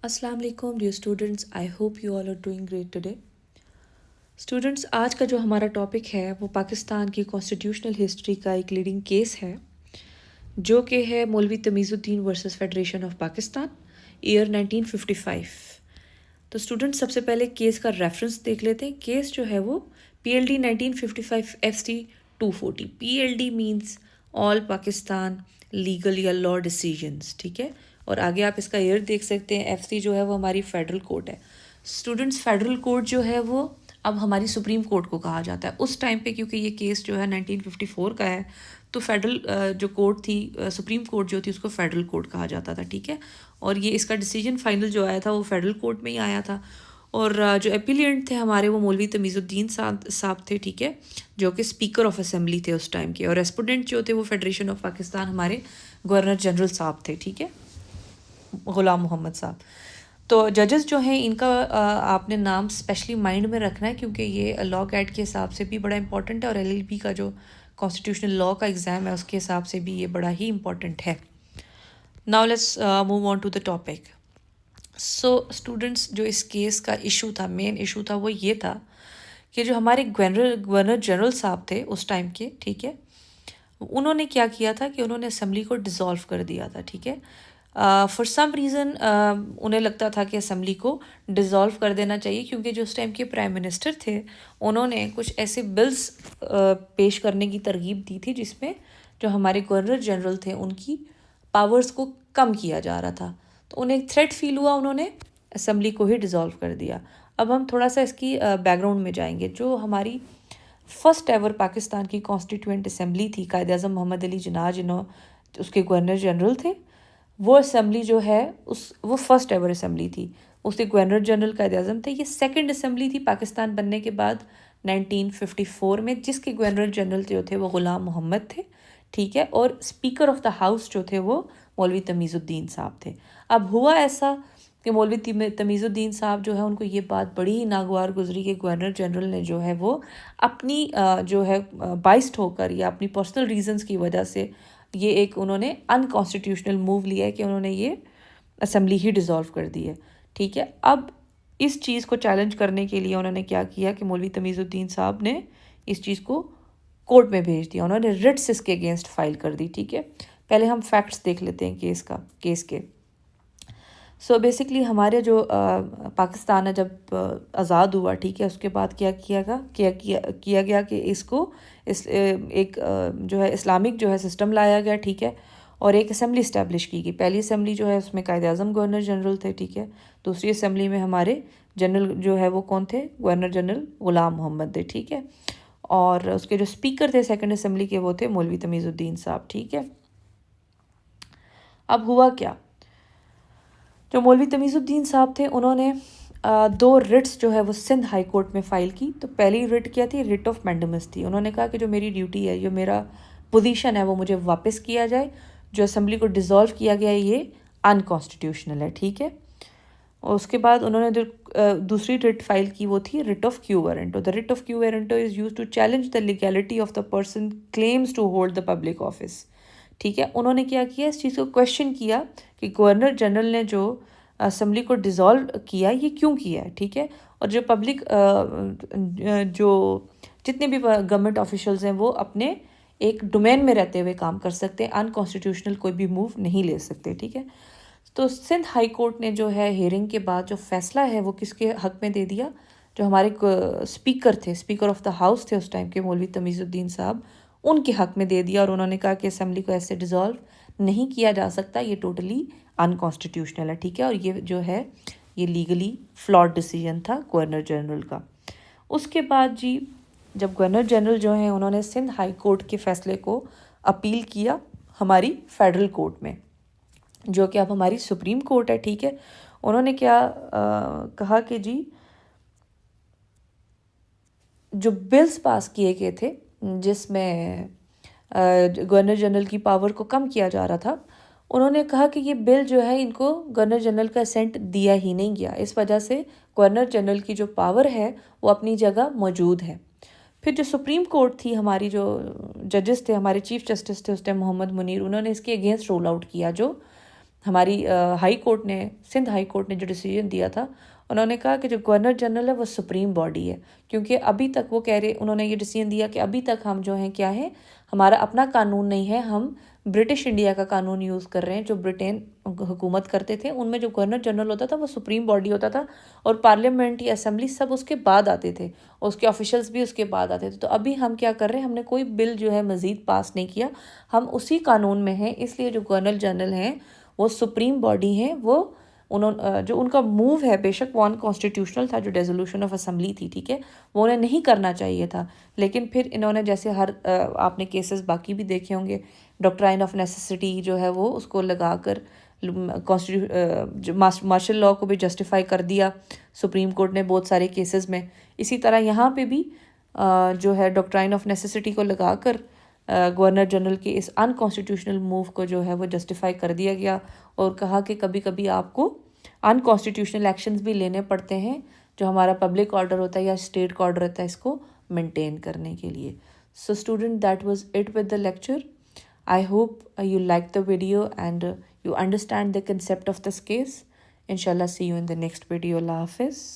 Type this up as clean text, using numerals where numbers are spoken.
अस्सलाम वालेकुम dear students, I hope you all are doing great today. Students, आज का जो हमारा टॉपिक है वो पाकिस्तान की कॉन्स्टिट्यूशनल हिस्ट्री का एक लीडिंग केस है, जो कि है Maulvi Tamizuddin versus federation of Pakistan, year 1955। तो स्टूडेंट्स, सबसे पहले केस का रेफरेंस देख लेते हैं। केस जो है वो PLD 1955 FC 240। PLD means all Pakistan legal या लॉ डिसीजंस, ठीक है। और आगे आप इसका ईयर देख सकते हैं। FC जो है वो हमारी फेडरल कोर्ट है। स्टूडेंट्स, फेडरल कोर्ट जो है वो अब हमारी सुप्रीम कोर्ट को कहा जाता है उस टाइम पे, क्योंकि ये केस जो है 1954 का है, तो फेडरल जो कोर्ट थी, सुप्रीम कोर्ट जो थी, उसको फेडरल कोर्ट कहा जाता था, ठीक है। और ये इसका डिसीजन फाइनल जो आया था वो फेडरल कोर्ट में ही आया था। और जो एपिलियंट थे हमारे वो मौलवी तमीज़ुद्दीन साहब थे, ठीक है, जो कि स्पीकर ऑफ असेंबली थे उस टाइम के। और रेस्पोंडेंट जो थे वो फेडरेशन ऑफ पाकिस्तान हमारे गवर्नर जनरल साहब थे, ठीक है, ग़ुलाम मोहम्मद साहब। तो जजेस जो हैं इनका आपने नाम स्पेशली माइंड में रखना है, क्योंकि ये लॉ कैट के हिसाब से भी बड़ा इंपॉर्टेंट है, और LLB का जो कॉन्स्टिट्यूशनल लॉ का एग्ज़ाम है उसके हिसाब से भी ये बड़ा ही इंपॉर्टेंट है। Now let's move on to the topic. So students, जो इस केस का इशू था, मेन इशू था, वो ये था कि जो हमारे गवर्नर जनरल साहब थे उस टाइम के, ठीक है, उन्होंने क्या किया था कि उन्होंने असेंबली को डिज़ोल्व कर दिया था, ठीक है। फॉर सम रीज़न उन्हें लगता था कि असेंबली को डिज़ोल्व कर देना चाहिए, क्योंकि जो उस टाइम के प्राइम मिनिस्टर थे उन्होंने कुछ ऐसे बिल्स पेश करने की तरगीब दी थी जिसमें जो हमारे गवर्नर जनरल थे उनकी पावर्स को कम किया जा रहा था। तो उन्हें एक थ्रेट फील हुआ, उन्होंने असेंबली को ही डिज़ोल्व कर दिया। अब हम थोड़ा सा इसकी बैकग्राउंड में जाएंगे। जो हमारी फर्स्ट एवर पाकिस्तान की कॉन्स्टिट्यूएंट असेंबली थी, कायद आज़म मोहम्मद अली जिन्ना जिन्होंने उसके गवर्नर जनरल थे, वो असेंबली जो है वो फर्स्ट एवर असेंबली थी। उसके गवर्नर जनरल कायद आज़म थे। ये सेकंड असेंबली थी पाकिस्तान बनने के बाद 1954 में, जिसके गवर्नर जनरल जो थे वो ग़ुलाम मोहम्मद थे, ठीक है। और स्पीकर ऑफ द हाउस जो थे वो मौलवी तमीज़ुद्दीन साहब थे। अब हुआ ऐसा कि मौलवी तमीज़ुद्दीन साहब जो है उनको ये बात बड़ी ही नागवार गुजरी कि गवर्नर जनरल ने जो है वो अपनी जो है बाइस्ड होकर या अपनी पर्सनल रीजंस की वजह से ये एक उन्होंने अनकॉन्स्टिट्यूशनल मूव लिया है कि उन्होंने ये असेंबली ही डिज़ोल्व कर दी है, ठीक है। अब इस चीज़ को चैलेंज करने के लिए उन्होंने क्या किया कि मौलवी तमीज़ुद्दीन साहब ने इस चीज़ को कोर्ट में भेज दिया। उन्होंने रिट्स इसके अगेंस्ट फाइल कर दी, ठीक है। पहले हम फैक्ट्स देख लेते हैं केस के। सो बेसिकली हमारे जो पाकिस्तान है जब आज़ाद हुआ, ठीक है, उसके बाद क्या किया गया कि इसको एक जो है इस्लामिक जो है सिस्टम लाया गया, ठीक है। और एक असेंबली इस्टेब्लिश की गई। पहली असेंबली जो है उसमें कायद आज़म गवर्नर जनरल थे, ठीक है। दूसरी असेंबली में हमारे जनरल जो है वो कौन थे, गवर्नर जनरल ग़ुलाम मोहम्मद थे, ठीक है। और उसके जो स्पीकर थे सेकंड असेंबली के वो थे मौलवी तमीज़ुद्दीन साहब, ठीक है। अब हुआ क्या, जो मौलवी तमीज़ुद्दीन साहब थे उन्होंने दो रिट्स जो है वो सिंध हाई कोर्ट में फ़ाइल की। तो पहली रिट क्या थी, रिट ऑफ मैंडेमस थी। उन्होंने कहा कि जो मेरी ड्यूटी है, जो मेरा पोजीशन है, वो मुझे वापस किया जाए। जो असेंबली को डिज़ोल्व किया गया है ये अनकॉन्स्टिट्यूशनल है, ठीक है। और उसके बाद उन्होंने जो दूसरी रिट फाइल की वो थी writ of quo warranto. The writ of quo warranto is use to challenge the legality of the person claims to hold the public office, ठीक है। उन्होंने क्या किया, इस चीज़ को क्वेश्चन किया कि गवर्नर जनरल ने जो असेंबली को डिज़ोल्व किया ये क्यों किया है, ठीक है। और जो पब्लिक जो जितने भी गवर्नमेंट ऑफिशियल्स हैं वो अपने एक डोमेन में रहते हुए काम कर सकते हैं, अनकॉन्स्टिट्यूशनल कोई भी मूव नहीं ले सकते, ठीक है। तो सिंध हाई कोर्ट ने जो है हियरिंग के बाद जो फैसला है वो किसके हक में दे दिया, जो हमारे स्पीकर थे, स्पीकर ऑफ द हाउस थे उस टाइम के मौलवी तमीज़ुद्दीन साहब, उनके हक में दे दिया। और उन्होंने कहा कि असेंबली को ऐसे डिज़ोल्व नहीं किया जा सकता, ये टोटली अनकॉन्स्टिट्यूशनल है, ठीक है। और ये जो है ये लीगली फ्लॉड डिसीजन था गवर्नर जनरल का। उसके बाद जी जब गवर्नर जनरल जो हैं उन्होंने सिंध हाई कोर्ट के फैसले को अपील किया हमारी फेडरल कोर्ट में, जो कि अब हमारी सुप्रीम कोर्ट है, ठीक है। उन्होंने क्या कहा कि जी जो बिल्स पास किए गए थे जिसमें गवर्नर जनरल की पावर को कम किया जा रहा था, उन्होंने कहा कि ये बिल जो है इनको गवर्नर जनरल का असेंट दिया ही नहीं गया। इस वजह से गवर्नर जनरल की जो पावर है वो अपनी जगह मौजूद है। फिर जो सुप्रीम कोर्ट थी, हमारी जो जजेस थे, हमारे चीफ जस्टिस थे उस टाइम मोहम्मद मुनीर, उन्होंने इसके अगेंस्ट रोल आउट किया जो ہماری ہائی کورٹ نے، سندھ ہائی کورٹ نے جو ڈیسیجن دیا تھا، انہوں نے کہا کہ جو گورنر جنرل ہے وہ سپریم باڈی ہے، کیونکہ ابھی تک وہ کہہ رہے، انہوں نے یہ ڈیسیجن دیا کہ ابھی تک ہم جو ہیں کیا ہے، ہمارا اپنا قانون نہیں ہے، ہم برٹش انڈیا کا قانون یوز کر رہے ہیں، جو برٹین حکومت کرتے تھے، ان میں جو گورنر جنرل ہوتا تھا وہ سپریم باڈی ہوتا تھا، اور پارلیمنٹ یا اسمبلی سب اس کے بعد آتے تھے، اور اس کے آفیشلز بھی اس کے بعد آتے تھے۔ تو ابھی ہم کیا کر رہے ہیں، ہم نے کوئی بل جو ہے مزید پاس نہیں کیا، ہم اسی قانون میں ہیں، اس لیے جو گورنر جنرل ہیں وہ سپریم باڈی ہیں، وہ جو ان کا موو ہے، بے شک وہ ان کانسٹیٹیوشنل تھا، جو ڈیزولوشن آف اسمبلی تھی، ٹھیک ہے، وہ انہیں نہیں کرنا چاہیے تھا، لیکن پھر انہوں نے جیسے آپ نے کیسز باقی بھی دیکھے ہوں گے، ڈاکٹرائن آف نیسیسٹی جو ہے وہ اس کو لگا کر مارشل لاء کو بھی جسٹیفائی کر دیا سپریم کورٹ نے بہت سارے کیسز میں۔ اسی طرح یہاں پہ بھی جو ہے ڈاکٹرائن آف نیسیسٹی کو لگا کر گورنر جنرل کے اس ان کانسٹیٹیوشنل موو کو جو ہے وہ جسٹیفائی کر دیا گیا، اور کہا کہ کبھی کبھی آپ کو ان کانسٹیٹیوشنل ایکشنز بھی لینے پڑتے ہیں، جو ہمارا پبلک آرڈر ہوتا ہے یا اسٹیٹ کا آرڈر ہوتا ہے، اس کو مینٹین کرنے کے لیے۔ So student, that was it with the lecture. I hope you liked the video and you understand the concept of this case. Inshallah, see you in the next video. Allah Hafiz.